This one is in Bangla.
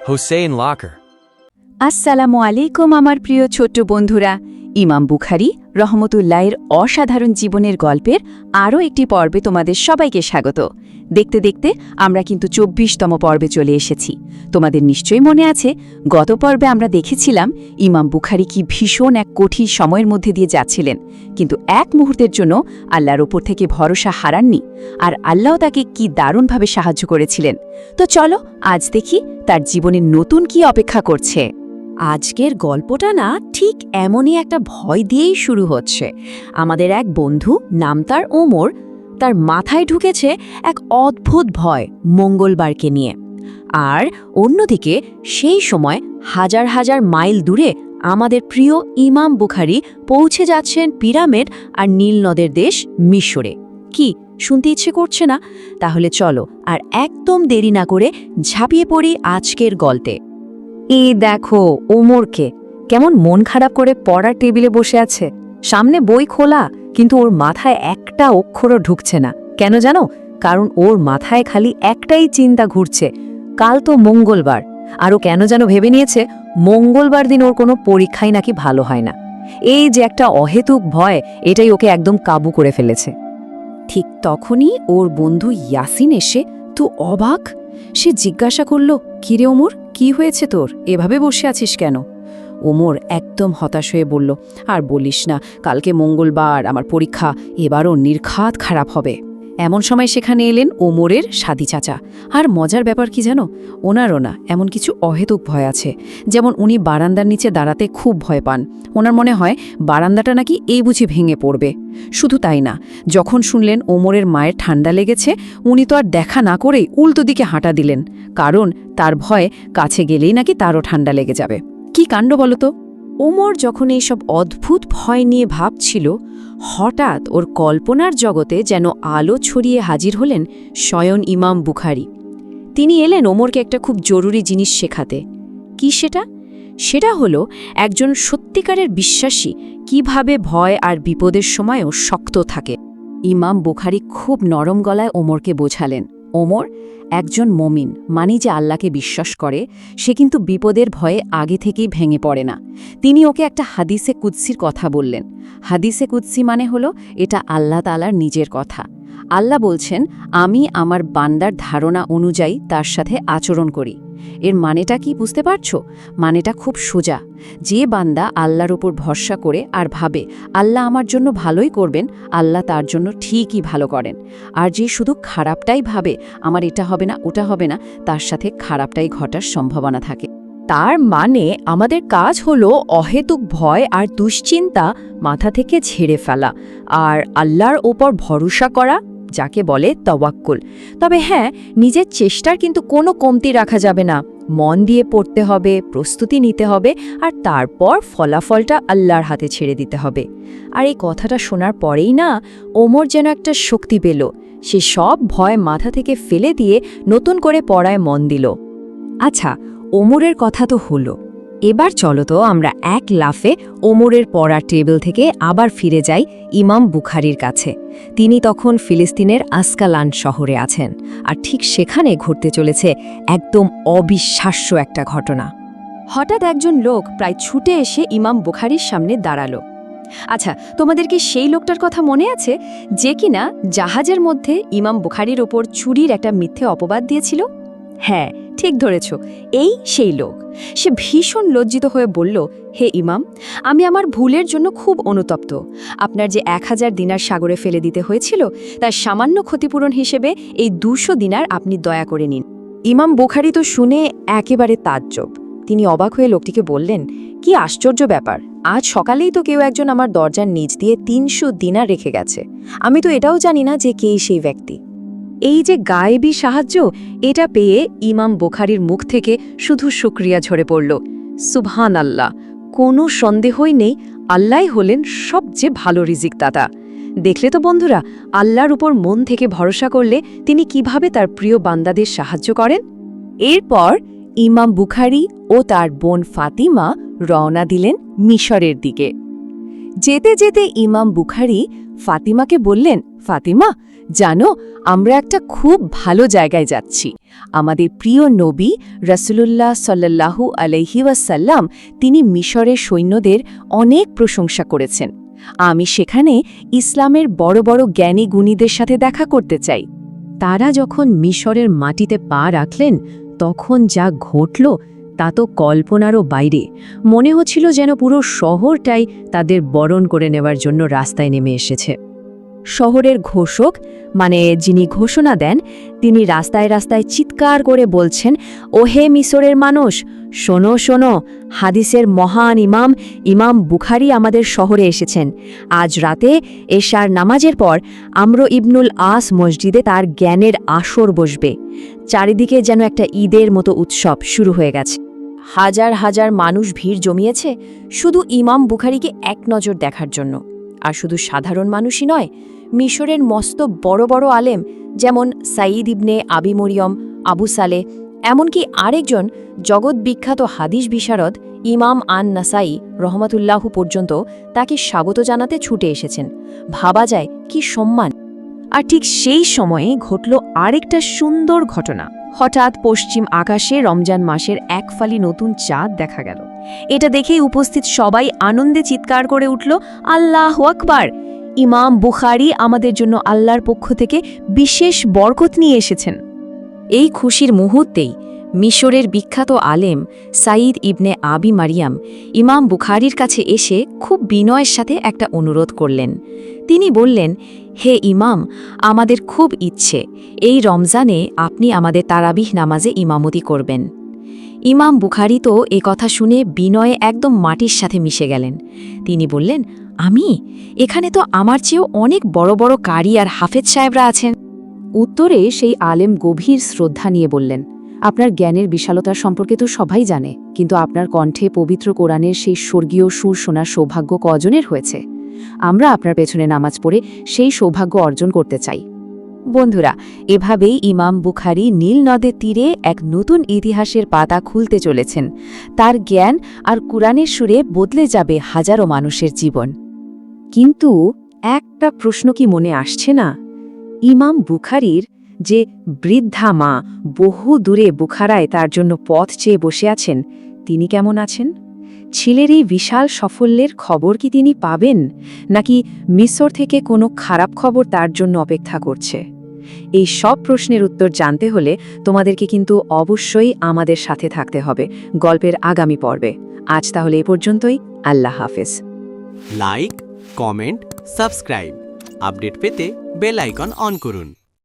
Hossein Locker. আসসালামু আলাইকুম আমার প্রিয় ছোট্ট বন্ধুরা। ইমাম বুখারী রহমতুল্লাহের অসাধারণ জীবনের গল্পের আরও একটি পর্বে তোমাদের সবাইকে স্বাগত। দেখতে দেখতে আমরা কিন্তু ২৪তম পর্বে চলে এসেছি। তোমাদের নিশ্চয়ই মনে আছে, গত পর্বে আমরা দেখেছিলাম ইমাম বুখারী কি ভীষণ এক কঠিন সময়ের মধ্যে দিয়ে যাচ্ছিলেন, কিন্তু এক মুহূর্তের জন্য আল্লাহর ওপর থেকে ভরসা হারাননি, আর আল্লাহ তাকে কি দারুণভাবে সাহায্য করেছিলেন। তো চলো আজ দেখি তার জীবনে নতুন কি অপেক্ষা করছে। আজকের গল্পটা না ঠিক এমনই একটা ভয় দিয়েই শুরু হচ্ছে। আমাদের এক বন্ধু, নাম তার ওমর, তার মাথায় ঢুকেছে এক অদ্ভুত ভয় মঙ্গলবারকে নিয়ে। আর অন্যদিকে সেই সময় হাজার হাজার মাইল দূরে আমাদের প্রিয় ইমাম বুখারী পৌঁছে যাচ্ছেন পিরামিড আর নীল নদের দেশ মিশরে। কি শুনতে ইচ্ছে করছে না? তাহলে চলো আর একদম দেরি না করে ঝাঁপিয়ে পড়ি আজকের গল্পে। এই দেখো ওমরকে, কেমন মন খারাপ করে পড়ার টেবিলে বসে আছে। সামনে বই খোলা, কিন্তু ওর মাথায় একটা অক্ষরও ঢুকছে না। কেন জানো? কারণ ওর মাথায় খালি একটাই চিন্তা ঘুরছে, কাল তো মঙ্গলবার। আরও কেন যেন ভেবে নিয়েছে মঙ্গলবার দিন ওর কোনো পরীক্ষাই নাকি ভালো হয় না। এই যে একটা অহেতুক ভয়, এটাই ওকে একদম কাবু করে ফেলেছে। ঠিক তখনই ওর বন্ধু ইয়াসিন এসে তো অবাক। সে জিজ্ঞাসা করল, কিরে ওমর, কি হয়েছে তোর? এভাবে বসে আছিস কেন? ওমর একদম হতাশ হয়ে বলল, আর বলিস না, কালকে মঙ্গলবার, আমার পরীক্ষা, এবারও নির্ঘাত খারাপ হবে। এমন সময় সেখানে এলেন ওমরের সাদি চাচা। আর মজার ব্যাপার কি জানো, ওনারও না এমন কিছু অহেতুক ভয় আছে। যেমন উনি বারান্দার নিচে দাঁড়াতে খুব ভয় পান। ওনার মনে হয় বারান্দাটা নাকি এই বুঝি ভেঙে পড়বে। শুধু তাই না, যখন শুনলেন ওমরের মায়ের ঠান্ডা লেগেছে, উনি তো আর দেখা না করেই উল্টো দিকে হাঁটা দিলেন, কারণ তার ভয় কাছে গেলেই নাকি তারও ঠান্ডা লেগে যাবে। কি কাণ্ড বলতো! ওমর যখন এইসব অদ্ভুত ভয় নিয়ে ভাবছিল, হঠাৎ ওর কল্পনার জগতে যেন আলো ছড়িয়ে হাজির হলেন স্বয়ং ইমাম বুখারী। তিনি এলেন ওমরকে একটা খুব জরুরি জিনিস শেখাতে। কি সেটা? সেটা হলো একজন সত্যিকারের বিশ্বাসী কিভাবে ভয় আর বিপদের সময়ও শক্ত থাকে। ইমাম বুখারী খুব নরম গলায় ওমরকে বোঝালেন, ওমর, একজন মমিন মানে যে আল্লাহকে বিশ্বাস করে, সে কিন্তু বিপদের ভয়ে আগে থেকেই ভেঙে পড়ে না। তিনি ওকে একটা হাদিসে কুদসির কথা বললেন। হাদিসে কুদসি মানে হলো এটা আল্লাহ তাআলার নিজের কথা। আল্লাহ বলছেন, আমি আমার বান্দার ধারণা অনুযায়ী তার সাথে আচরণ করি। এর মানেটা কি বুঝতে পারছো? মানেটা খুব সোজা। যে বান্দা আল্লাহর উপর ভরসা করে আর ভাবে আল্লাহ আমার জন্য ভালোই করবেন, আল্লাহ তার জন্য ঠিকই ভালো করেন। আর যে শুধু খারাপটাই ভাবে, আমার এটা হবে না ওটা হবে না, তার সাথে খারাপটাই ঘটার সম্ভাবনা থাকে। তার মানে আমাদের কাজ হলো অহেতুক ভয় আর দুশ্চিন্তা মাথা থেকে ঝেড়ে ফেলা আর আল্লাহর ওপর ভরসা করা, যাকে বলে তাওয়াক্কুল। তবে হ্যাঁ, নিজের চেষ্টার কিন্তু কোনো কমতি রাখা যাবে না। মন দিয়ে পড়তে হবে, প্রস্তুতি নিতে হবে, আর তারপর ফলাফলটা আল্লাহর হাতে ছেড়ে দিতে হবে। আর এই কথাটা শোনার পরেই না ওমর যেন একটা শক্তি পেল। সে সব ভয় মাথা থেকে ফেলে দিয়ে নতুন করে পড়ায় মন দিল। আচ্ছা, ওমরের কথা তো হলো, এবার চলো তো আমরা এক লাফে ওমরের পড়ার টেবিল থেকে আবার ফিরে যাই ইমাম বুখারীর কাছে। তিনি তখন ফিলিস্তিনের আসকালান শহরে আছেন, আর ঠিক সেখানে ঘটতে চলেছে একদম অবিশ্বাস্য একটা ঘটনা। হঠাৎ একজন লোক প্রায় ছুটে এসে ইমাম বুখারীর সামনে দাঁড়ালো। আচ্ছা, তোমাদের কি সেই লোকটার কথা মনে আছে, যে কিনা জাহাজের মধ্যে ইমাম বুখারীর ওপর চুরির একটা মিথ্যে অপবাদ দিয়েছিল? হ্যাঁ, ঠিক ধরেছ, এই সেই লোক। সে ভীষণ লজ্জিত হয়ে বলল, হে ইমাম, আমি আমার ভুলের জন্য খুব অনুতপ্ত। আপনার যে 1000 দিনার সাগরে ফেলে দিতে হয়েছিল, তার সামান্য ক্ষতিপূরণ হিসেবে এই 200 দিনার আপনি দয়া করে নিন। ইমাম বুখারী তো শুনে একেবারে তাজ্জব। তিনি অবাক হয়ে লোকটিকে বললেন, কি আশ্চর্য ব্যাপার, আজ সকালেই তো কেউ একজন আমার দরজার নিচ দিয়ে 300 দিনার রেখে গেছে। আমি তো এটাও জানি না যে কে সেই ব্যক্তি। এই যে গায়েবী সাহায্য, এটা পেয়ে ইমাম বুখারীর মুখ থেকে শুধু শুকরিয়া ঝরে পড়ল। সুবহান আল্লাহ, কোনো সন্দেহই নেই, আল্লাহই হলেন সবচেয়ে ভালো রিজিকদাতা। দেখলে তো বন্ধুরা, আল্লাহর উপর মন থেকে ভরসা করলে তিনি কিভাবে তার প্রিয় বান্দাদের সাহায্য করেন। এরপর ইমাম বুখারী ও তার বোন ফাতিমা রওনা দিলেন মিশরের দিকে। যেতে যেতে ইমাম বুখারী ফাতিমাকে বললেন, ফাতিমা, জানো, আমরা একটা খুব ভালো জায়গায় যাচ্ছি। আমাদের প্রিয় নবী রাসূলুল্লাহ সাল্লাল্লাহু আলাইহি ওয়াসাল্লাম তিনি মিশরের সৈন্যদের অনেক প্রশংসা করেছেন। আমি সেখানে ইসলামের বড় বড় জ্ঞানী গুণীদের সাথে দেখা করতে চাই। তারা যখন মিশরের মাটিতে পা রাখলেন তখন যা ঘটল তা তো কল্পনারও বাইরে। মনে হচ্ছিল যেন পুরো শহরটাই তাদের বরণ করে নেওয়ার জন্য রাস্তায় নেমে এসেছে। শহরের ঘোষক, মানে যিনি ঘোষণা দেন, তিনি রাস্তায় রাস্তায় চিৎকার করে বলছেন, ওহে মিশরের মানুষ, শোনো শোনো, হাদিসের মহান ইমাম বুখারী আমাদের শহরে এসেছেন। আজ রাতে এশার নামাজের পর আমর ইবনুল আস মসজিদে তার জ্ঞানের আসর বসবে। চারিদিকে যেন একটা ঈদের মতো উৎসব শুরু হয়ে গেছে। হাজার হাজার মানুষ ভিড় জমিয়েছে শুধু ইমাম বুখারীকে এক নজর দেখার জন্য। আর শুধু সাধারণ মানুষই নয়, মিশরের মস্ত বড় বড় আলেম যেমন সাঈদ ইবনে আবি মরিয়ম, আবু সালে, এমনকি আরেকজন জগৎ বিখ্যাত হাদিস বিশারদ ইমাম আন নাসাই রহমাতুল্লাহু পর্যন্ত তাকে স্বাগত জানাতে ছুটে এসেছেন। ভাবা যায় কি সম্মান। আর ঠিক সেই সময়ে ঘটল আরেকটা সুন্দর ঘটনা। হঠাৎ পশ্চিম আকাশে রমজান মাসের এক ফালি নতুন চাঁদ দেখা গেল। এটা দেখেই উপস্থিত সবাই আনন্দে চিৎকার করে উঠল, আল্লাহু আকবার! ইমাম বুখারী আমাদের জন্য আল্লাহর পক্ষ থেকে বিশেষ বরকত নিয়ে এসেছেন। এই খুশির মুহূর্তেই মিশরের বিখ্যাত আলেম সাঈদ ইবনে আবি মারিয়াম ইমাম বুখারীর কাছে এসে খুব বিনয়ের সাথে একটা অনুরোধ করলেন। তিনি বললেন, হে ইমাম, আমাদের খুব ইচ্ছে এই রমজানে আপনি আমাদের তারাবিহ নামাজে ইমামতি করবেন। ইমাম বুখারী তো এ কথা শুনে বিনয়ে একদম মাটির সাথে মিশে গেলেন। তিনি বললেন, আমি? এখানে তো আমার চেয়েও অনেক বড় বড় কারি আর হাফেজ সাহেবরা আছেন। উত্তরে সেই আলেম গভীর শ্রদ্ধা নিয়ে বললেন, আপনার জ্ঞানের বিশালতা সম্পর্কে তো সবাই জানে, কিন্তু আপনার কণ্ঠে পবিত্র কোরআনের সেই স্বর্গীয় সুর শোনার সৌভাগ্য কজনের হয়েছে? আমরা আপনার পেছনে নামাজ পড়ে সেই সৌভাগ্য অর্জন করতে চাই। বন্ধুরা, এভাবেই ইমাম বুখারী নীল নদের তীরে এক নতুন ইতিহাসের পাতা খুলতে চলেছেন। তার জ্ঞান আর কুরআনের সুরে বদলে যাবে হাজারো মানুষের জীবন। কিন্তু একটা প্রশ্ন কি মনে আসছে না? ইমাম বুখারীর যে বৃদ্ধা মা বহু দূরে বুখারায় তার জন্য পথ চেয়ে বসে আছেন, তিনি কেমন আছেন? ছেলের এই বিশাল সাফল্যের খবর কি তিনি পাবেন, নাকি মিশর থেকে কোনো খারাপ খবর তার জন্য অপেক্ষা করছে? এই সব প্রশ্নের উত্তর জানতে হলে তোমাদেরকে কিন্তু অবশ্যই আমাদের সাথে থাকতে হবে গল্পের আগামী পর্বে। আজ তাহলে এ পর্যন্তই। আল্লাহ হাফেজ। Like, comment, subscribe. আপডেট পেতে বেল আইকন অন করুন।